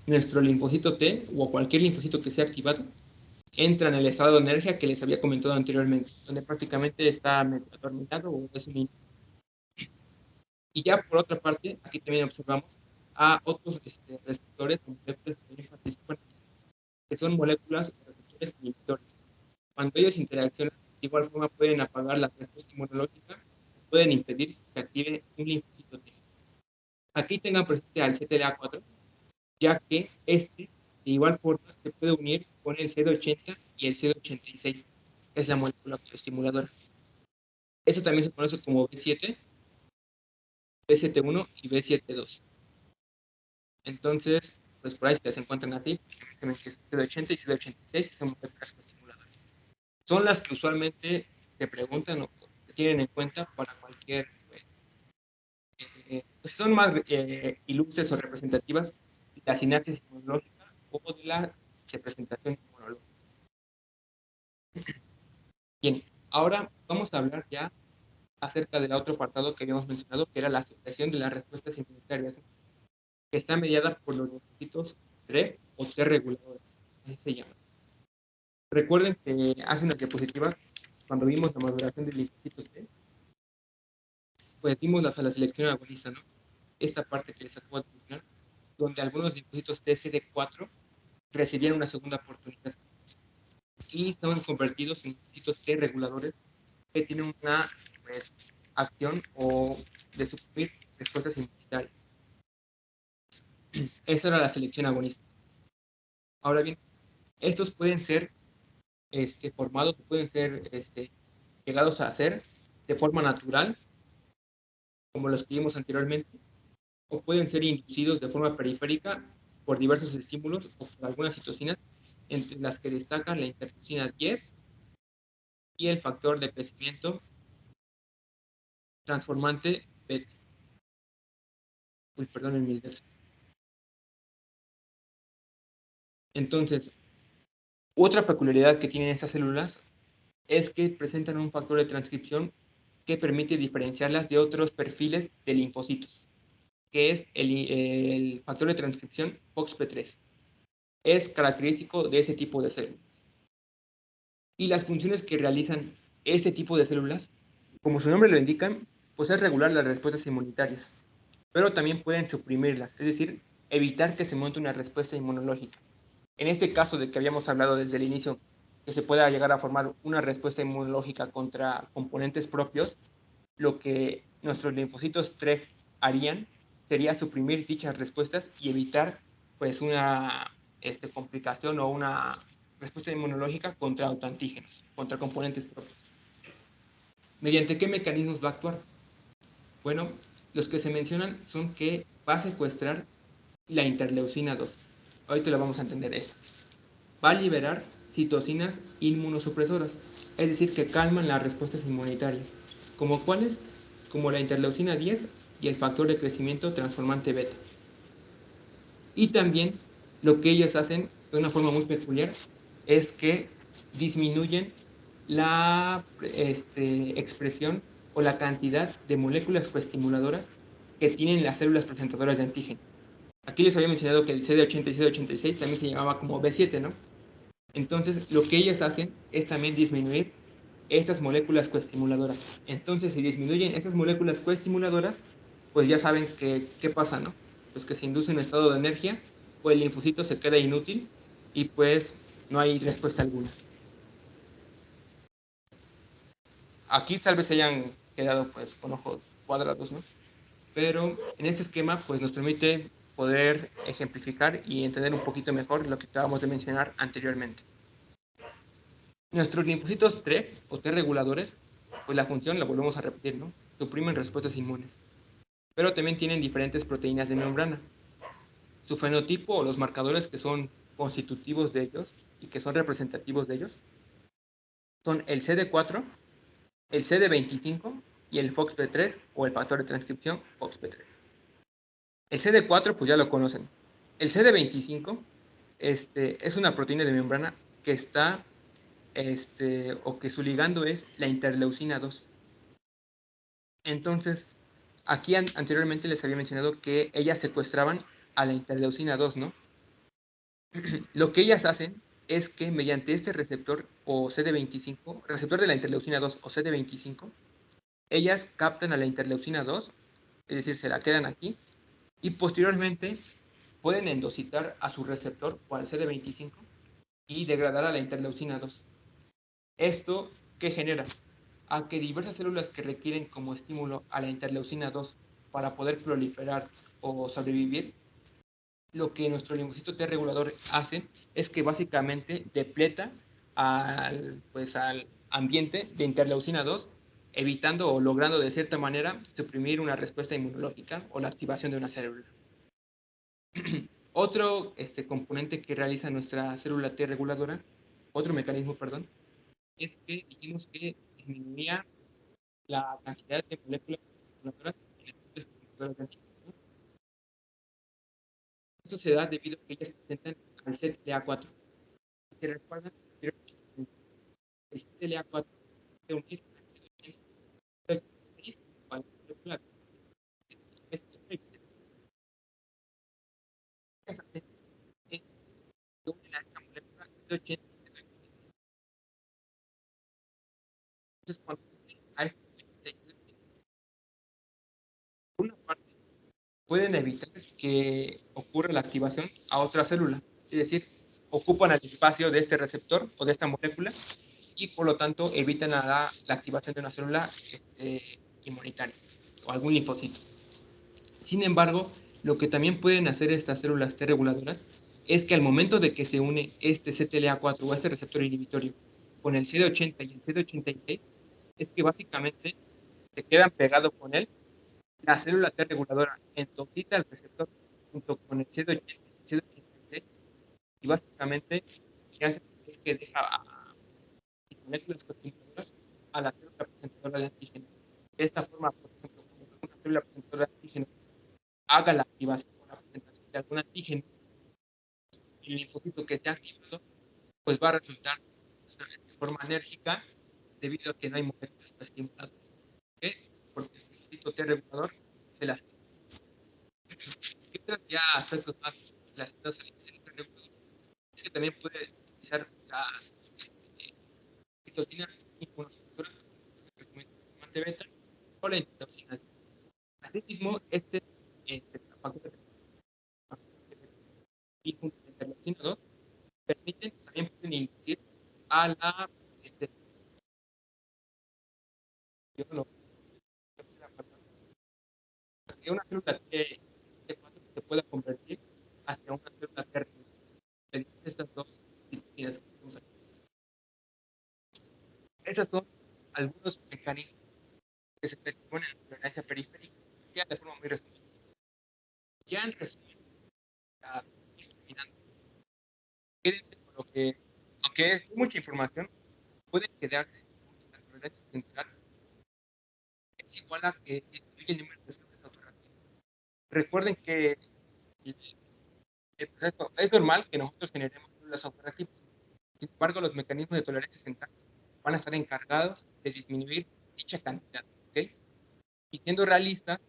nuestro linfocito T o cualquier linfocito que sea activado entra en el estado de energía que les había comentado anteriormente, donde prácticamente está atormentado o es un. Y ya por otra parte, aquí también observamos a otros receptores o moléculas que también participan, que son moléculas o receptores inhibitores. Cuando ellos interaccionan, de igual forma pueden apagar la respuesta inmunológica, pueden impedir que se active un linfocito T. Aquí tengan presente al CTLA4, ya que este de igual forma se puede unir con el CD80 y el CD86, que es la molécula estimuladora. Eso también se conoce como B7, B71 y B72. Entonces, pues por ahí se encuentran así, que es CD80 y CD86 son moléculas estimuladoras. Son las que usualmente te preguntan o te tienen en cuenta para cualquier, pues son más ilustres o representativas de la sinapsis inmunológica o de la representación inmunológica. Bien, ahora vamos a hablar ya acerca del otro apartado que habíamos mencionado, que era la supresión de las respuestas inmunitarias, que está mediada por los linfocitos T o T reguladores, así se llama. Recuerden que hace una diapositiva, cuando vimos la maduración del linfocito T, pues vimos la selección agonista, ¿no? Esta parte que les acabo de mencionar, donde algunos linfocitos TCD4 recibieron una segunda oportunidad y son convertidos en linfocitos T reguladores que tienen una pues, acción o de suprimir respuestas inmunitarias. Esa era la selección agonista. Ahora bien, Estos pueden ser formados, pueden ser llegados a ser de forma natural, como los que vimos anteriormente, o pueden ser inducidos de forma periférica por diversos estímulos o por algunas citocinas, entre las que destacan la interleucina 10 y el factor de crecimiento transformante beta. Uy, perdonen mis dedos. Entonces, otra peculiaridad que tienen estas células es que presentan un factor de transcripción que permite diferenciarlas de otros perfiles de linfocitos, que es el factor de transcripción FOXP3. Es característico de ese tipo de células. Y las funciones que realizan este tipo de células, como su nombre lo indica, pues es regular las respuestas inmunitarias, pero también pueden suprimirlas, es decir, evitar que se monte una respuesta inmunológica. En este caso de que habíamos hablado desde el inicio, que se pueda llegar a formar una respuesta inmunológica contra componentes propios, lo que nuestros linfocitos TREG harían sería suprimir dichas respuestas y evitar pues una complicación o una respuesta inmunológica contra autoantígenos, contra componentes propios. ¿Mediante qué mecanismos va a actuar? Bueno, los que se mencionan son que va a secuestrar la interleucina 2. Ahorita lo vamos a entender esto. Va a liberar citocinas inmunosupresoras, es decir, que calman las respuestas inmunitarias. ¿Como cuáles? Como la interleucina 10 y el factor de crecimiento transformante beta. Y también lo que ellos hacen de una forma muy peculiar es que disminuyen la expresión o la cantidad de moléculas coestimuladoras que tienen las células presentadoras de antígeno. Aquí les había mencionado que el CD80 y CD86 también se llamaba como B7, ¿no? Entonces, lo que ellas hacen es también disminuir estas moléculas coestimuladoras. Entonces, si disminuyen esas moléculas coestimuladoras, pues ya saben qué pasa, ¿no? Pues que se induce un estado de energía, pues el linfocito se queda inútil y pues no hay respuesta alguna. Aquí tal vez se hayan quedado pues con ojos cuadrados, ¿no? Pero en este esquema pues nos permite poder ejemplificar y entender un poquito mejor lo que acabamos de mencionar anteriormente. Nuestros linfocitos T o T reguladores, pues la función la volvemos a repetir, ¿no? Suprimen respuestas inmunes. Pero también tienen diferentes proteínas de membrana. Su fenotipo o los marcadores que son constitutivos de ellos y que son representativos de ellos son el CD4, el CD25 y el FOXP3 o el factor de transcripción FOXP3. El CD4 pues ya lo conocen. El CD25 es una proteína de membrana que está o que su ligando es la interleucina 2. Entonces, aquí anteriormente les había mencionado que ellas secuestraban a la interleucina 2, ¿no? Lo que ellas hacen es que mediante este receptor o CD25, receptor de la interleucina 2 o CD25, ellas captan a la interleucina 2, es decir, se la quedan aquí, y posteriormente pueden endocitar a su receptor o al CD25 y degradar a la interleucina 2. ¿Esto qué genera? A que diversas células que requieren como estímulo a la interleucina 2 para poder proliferar o sobrevivir, lo que nuestro linfocito T regulador hace es que básicamente depleta al ambiente de interleucina 2, evitando o logrando de cierta manera suprimir una respuesta inmunológica o la activación de una célula. Otro componente que realiza nuestra célula T reguladora, otro mecanismo, perdón, es que dijimos que disminuía la cantidad de moléculas estimuladoras en las células productoras de antígenos. Esto se da debido a que ellas presentan al CTLA4. Si se recuerdan, el CTLA4 se unir al CD6 o a la molécula es que une a esta molécula CD80. Entonces, cuando a esta molécula, por una parte, pueden evitar que ocurra la activación a otra célula. Es decir, ocupan el espacio de este receptor o de esta molécula y por lo tanto evitan la activación de una célula inmunitaria o algún linfocito. Sin embargo, lo que también pueden hacer estas células T reguladoras es que al momento de que se une este CTLA4 o este receptor inhibitorio con el CD80 y el CD86, es que básicamente se quedan pegados con él. La célula T reguladora intoxica el receptor junto con el CD80 y el CD86 y básicamente lo que hace es que deja moléculas costimuladoras a la célula presentadora de antígeno. De esta forma, por ejemplo, cuando una célula presentadora de antígeno haga la activación o la presentación de algún antígeno, el linfocito que esté activado, pues va a resultar de forma enérgica debido a que no hay moléculas estimuladoras. ¿Ok? Porque el linfocito T regulador se las. ¿Qué otros ya aspectos más relacionados al linfocito T regulador? Es que también puede utilizar las citocinas inmunosupresoras, de beta o la interleucina. Asimismo, factor y junto a la interleucina 2 permiten, también pueden inducir a la que una célula T4 se pueda convertir hacia una célula T de estas dos disciplinas que tenemos aquí. Esos son algunos mecanismos que se perciben en la tolerancia periférica, ya de forma muy resumida. Ya en resumen, terminando, quédense con lo que, aunque es mucha información, pueden quedarse con la tolerancia central es igual a que disminuye el número de células autoreactivas. Recuerden que el proceso es normal que nosotros generemos células autorreactivas. Sin embargo, los mecanismos de tolerancia central van a estar encargados de disminuir dicha cantidad. ¿Ok? Y siendo realistas,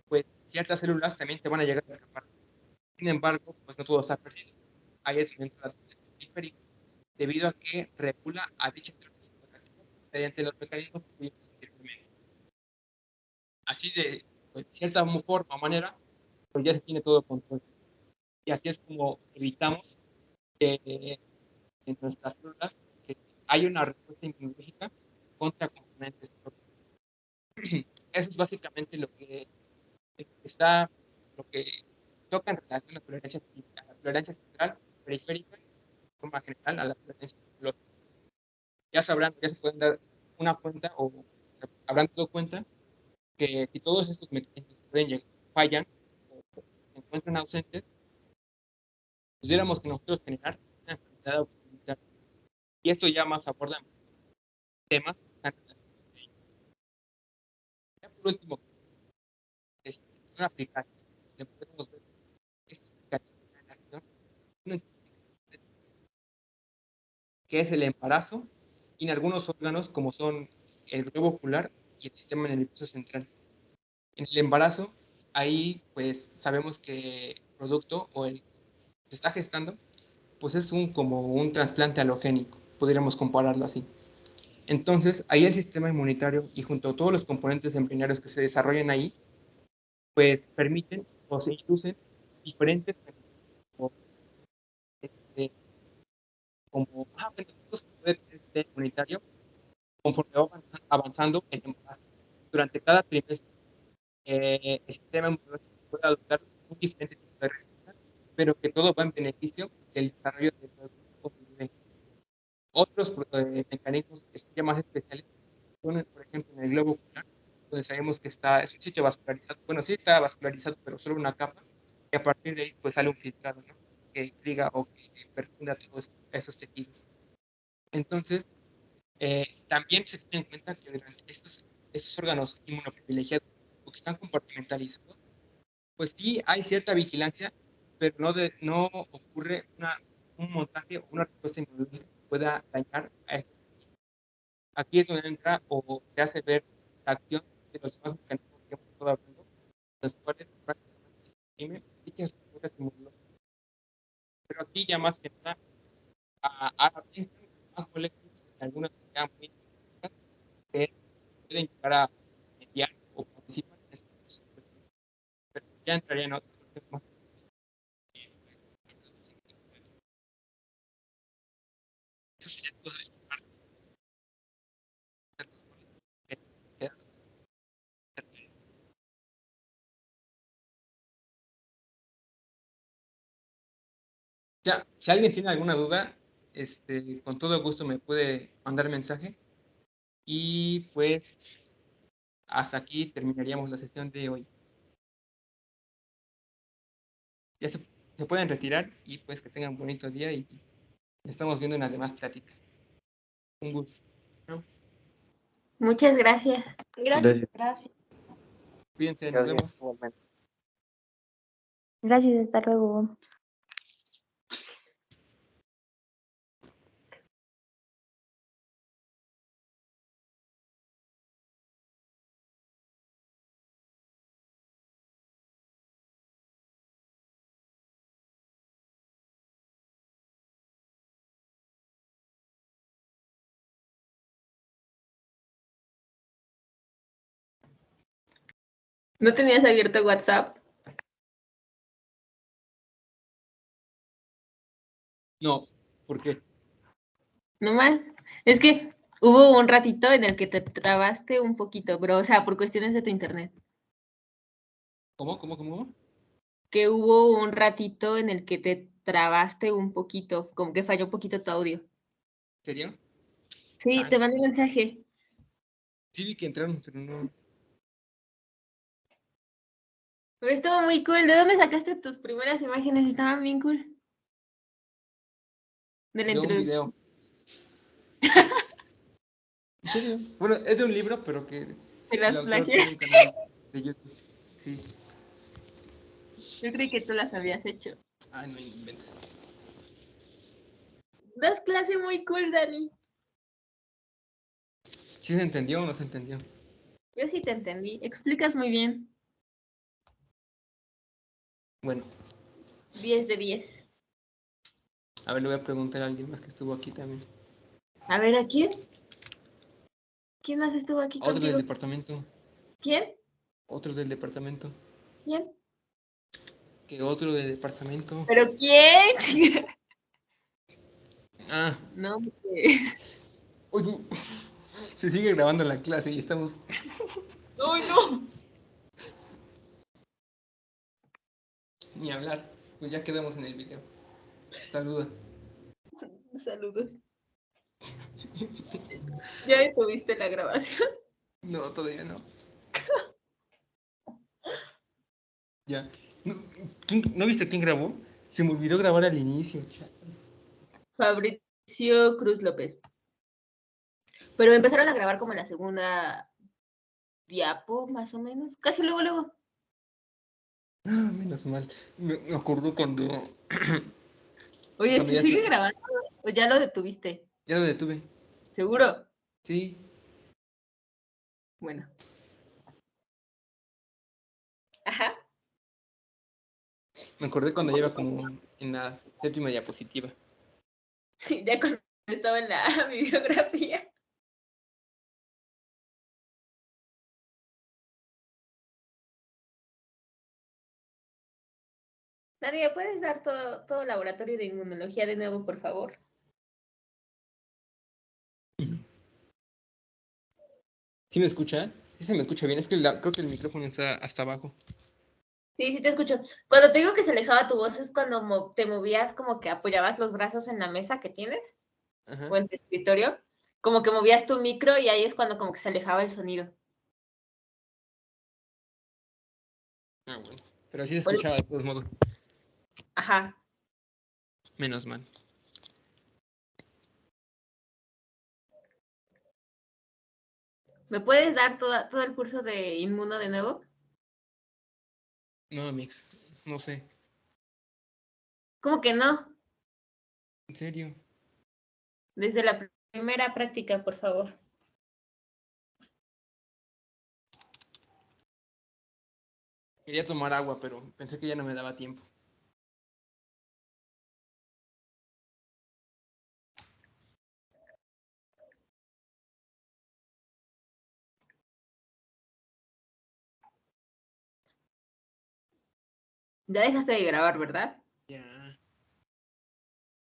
pues ciertas células también se van a llegar a escapar. Sin embargo, pues no todo está perdido. Hay descendencia de la tolerancia periférica debido a que regula a dichas células autorreactivas mediante los mecanismos que vimos anteriormente. Así de pues, cierta forma o manera, pues ya se tiene todo control. Y así es como evitamos que en nuestras células que haya una respuesta inmunológica contra componentes. Eso es básicamente está, lo que toca en relación a la tolerancia central, periférica, de forma general, a la tolerancia inmunológica. Ya sabrán, ya se pueden dar una cuenta o habrán dado cuenta que si todos estos mecanismos fallan o se encuentran ausentes, pudiéramos que nosotros generar una enfermedad autoinmunitaria. Y esto ya más aborda temas que están relacionados a ello. Ya por último, una aplicación que podemos ver es la acción que es el embarazo y en algunos órganos como son el globo ocular y el sistema nervioso central. En el embarazo, ahí pues sabemos que el producto o el que se está gestando pues es como un trasplante halogénico, podríamos compararlo así. Entonces, ahí el sistema inmunitario y junto a todos los componentes embrionarios que se desarrollan ahí, pues permiten o se inducen diferentes como, este, estos componentes inmunitarios conforme va avanzando el embarazo. Durante cada trimestre, el sistema inmunológico puede adoptar un diferente tipo de respuesta, pero que todo va en beneficio del desarrollo del nuevo bebé. Otros mecanismos que son ya más especiales son, por ejemplo, en el globo ocular, donde sabemos que es un sitio vascularizado. Bueno, sí está vascularizado, pero solo una capa, y a partir de ahí pues sale un filtrado, ¿no? Que irriga o que perfunda todos esos tejidos. Entonces, también se tiene en cuenta que durante estos órganos inmunoprivilegiados o que están compartimentalizados, pues sí hay cierta vigilancia, pero no ocurre un montaje o una respuesta inmunológica que pueda dañar a estos. Aquí es donde entra o se hace ver la acción de los demás mecanismos que hemos estado hablando, los cuales prácticamente se exprimen dichas respuestas inmunológicas. Pero aquí ya más que nada, entran más moléculas, algunas ya muy que pueden llegar a mediar o participar en este proceso. Pero ya entraría en otros temas. Eso sería todo de esta parte. Ya, si alguien tiene alguna duda, con todo gusto me puede mandar mensaje. Y pues hasta aquí terminaríamos la sesión de hoy. Ya se pueden retirar y pues que tengan un bonito día y nos estamos viendo en las demás pláticas. Un gusto, ¿no? Muchas gracias. Gracias. Cuídense, nos vemos. Gracias, hasta luego. ¿No tenías abierto WhatsApp? No, ¿por qué? No más. Es que hubo un ratito en el que te trabaste un poquito, bro. O sea, por cuestiones de tu internet. ¿Cómo? Que hubo un ratito en el que te trabaste un poquito, como que falló un poquito tu audio. ¿En serio? Sí, Ah, te mandé un mensaje. sí vi que entraron, pero no. Pero estuvo muy cool. ¿De dónde sacaste tus primeras imágenes? Estaban bien cool. De la De un introducción. video. ¿En serio? Bueno, es de un libro, pero que ¿Te el las autor tiene plagias? un canal de YouTube. Sí. Yo creí que tú las habías hecho. Ay, no inventes. Das clase muy cool, Dani. ¿Sí se entendió o no se entendió? Yo sí te entendí. Explicas muy bien. Bueno, 10 de 10. a ver, le voy a preguntar a alguien más que estuvo aquí también. A ver, ¿a quién? ¿Quién más estuvo aquí Otro del contigo? departamento. ¿Quién? Otro del departamento. ¿Quién? Que otro del departamento. ¿Pero quién? Ah, No, pues. oye, se sigue grabando la clase y estamos. ¡Ay, no! Ni hablar. Pues ya quedamos en el video. Saluda. Saludos. ¿Ya detuviste la grabación? No, todavía no. Ya. ¿No viste quién grabó? Se me olvidó grabar al inicio. Fabricio Cruz López. Pero empezaron a grabar como en la segunda diapo, más o menos. Casi luego. Ah, menos mal. Me acuerdo cuando. Oye, Cuando ¿se ya sigue grabando o ya lo detuviste? ya lo detuve. ¿Seguro? Sí. Bueno. Ajá. Me acordé cuando ya iba como en la séptima diapositiva. Ya cuando estaba en la videografía. Nadia, ¿puedes dar todo laboratorio de inmunología de nuevo, por favor? ¿Sí me escucha? Sí se me escucha bien. Es que creo que el micrófono está hasta abajo. Sí, sí te escucho. Cuando te digo que se alejaba tu voz es cuando te movías como que apoyabas los brazos en la mesa que tienes Ajá. o en tu escritorio, como que movías tu micro y ahí es cuando como que se alejaba el sonido. Ah, bueno. Pero sí se Por escuchaba eso. de todos modos. Ajá. Menos mal. ¿Me puedes dar todo el curso de inmuno de nuevo? No, Mix. No sé. ¿Cómo que no? En serio. Desde la primera práctica, por favor. Quería tomar agua, pero pensé que ya no me daba tiempo. Ya dejaste de grabar, ¿verdad? Ya.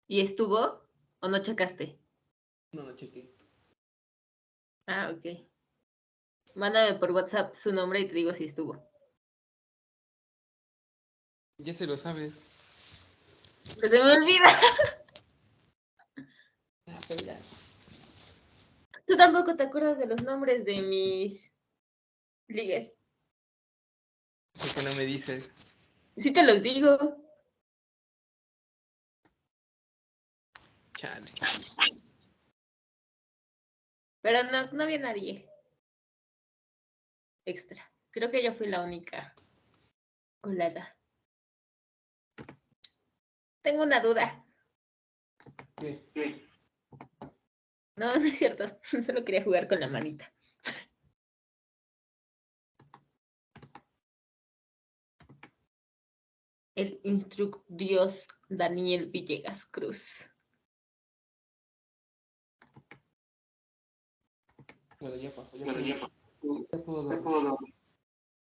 ¿Y estuvo o no checaste? No lo chequé. Ah, ok. Mándame por WhatsApp su nombre y te digo si estuvo. Ya se lo sabes. Pero se me olvida. Pero ya. Tú tampoco te acuerdas de los nombres de mis ligues. ¿Por qué no me dices? Sí te los digo. Chale. Pero no había nadie extra. Creo que yo fui la única colada. Tengo una duda. ¿Qué? No, no es cierto. Solo quería jugar con la manita. El instrucdios Daniel Villegas Cruz. Bueno, ya pasó. Ya puedo dormir.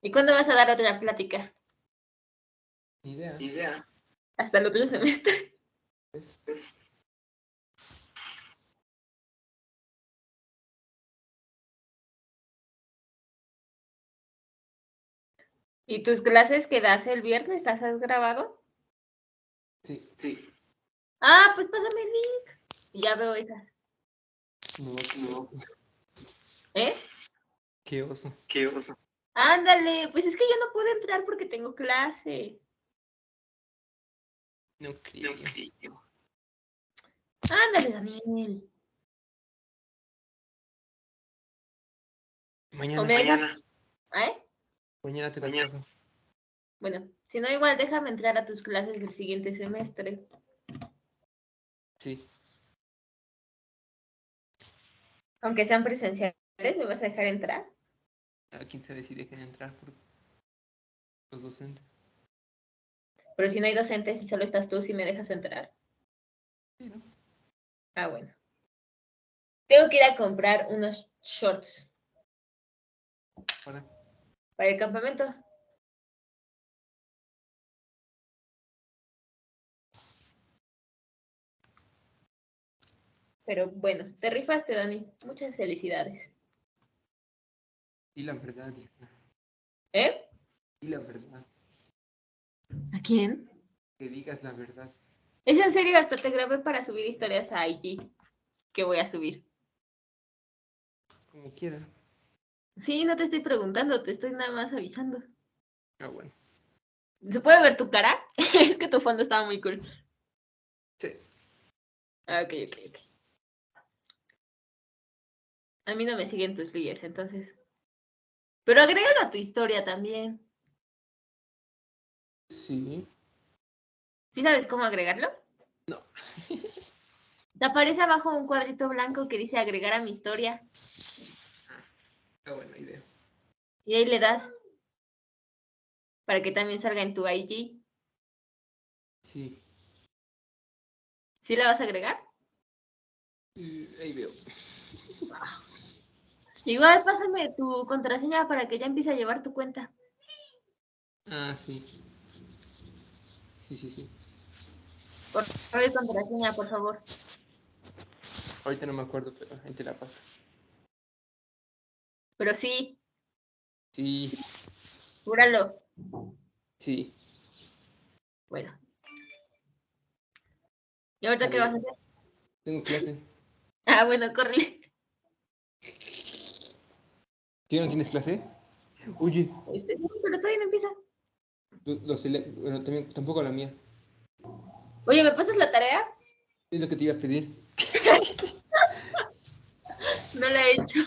¿Y cuándo vas a dar otra plática? Ni idea. Hasta el otro semestre. ¿Y tus clases que das el viernes las has grabado? Sí. Ah, pues pásame el link. Y ya veo esas. No. ¿Eh? Qué oso. Ándale, pues es que yo no puedo entrar porque tengo clase. No creo. Ándale, Daniel. Mañana. ¿Eh? Mañana te las paso. Bueno, si no, igual déjame entrar a tus clases del siguiente semestre. Sí. Aunque sean presenciales, ¿me vas a dejar entrar? A quién sabe si dejen entrar por los docentes. Pero si no hay docentes y solo estás tú, ¿sí me dejas entrar? Sí, ¿no? Ah, bueno. Tengo que ir a comprar unos shorts Para. para el campamento. Pero bueno, te rifaste, Dani. Muchas felicidades. Y la verdad, hija. ¿Eh? Y la verdad. ¿A quién? Que digas la verdad. Es en serio, hasta te grabé para subir historias a IG que voy a subir. Como quiera. Sí, no te estoy preguntando, te estoy nada más avisando. Ah, bueno. ¿Se puede ver tu cara? Es que tu fondo estaba muy cool. Sí. Ah, ok. A mí no me siguen tus ligues, entonces. Pero agrégalo a tu historia también. Sí. ¿Sí sabes cómo agregarlo? No. Te aparece abajo un cuadrito blanco que dice agregar a mi historia. Ah, buena idea. Y ahí le das para que también salga en tu IG. Sí. ¿Sí la vas a agregar? Ahí veo. Igual pásame tu contraseña para que ya empiece a llevar tu cuenta. Ah, sí. Sí. Por favor, contraseña, por favor. Ahorita no me acuerdo, pero ahí te la paso. Pero sí, Sí. júralo. Sí. Bueno. ¿Y ahorita qué vas a hacer? Tengo clase. Ah, bueno, córrele. ¿Tú ya no tienes clase? Oye, Sí, pero todavía no empieza. bueno, también, tampoco la mía. Oye, ¿me pasas la tarea? Es lo que te iba a pedir. No la he hecho.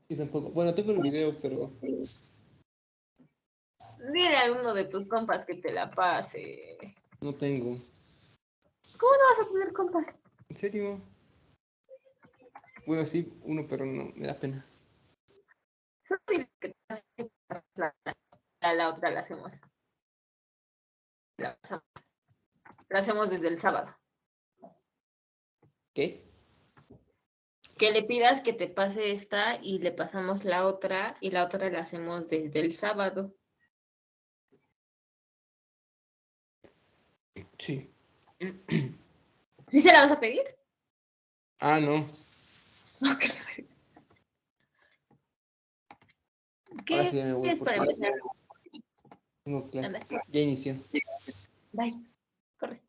Sí, tampoco. Bueno, tengo el video, pero Dile a uno de tus compas que te la pase. no tengo. ¿Cómo no vas a tener compas? ¿En serio? Bueno, sí, uno, pero no, me da pena. Solo dile que te pase la otra la hacemos. La hacemos desde el sábado. ¿Qué? Que le pidas que te pase esta y le pasamos la otra y la otra la hacemos desde el sábado. Sí. ¿Sí se la vas a pedir? Ah, no. Ok. Ahora sí ¿Qué ya me voy es para porque empezar? tengo clase. Anda. Ya inició. Bye. Corre.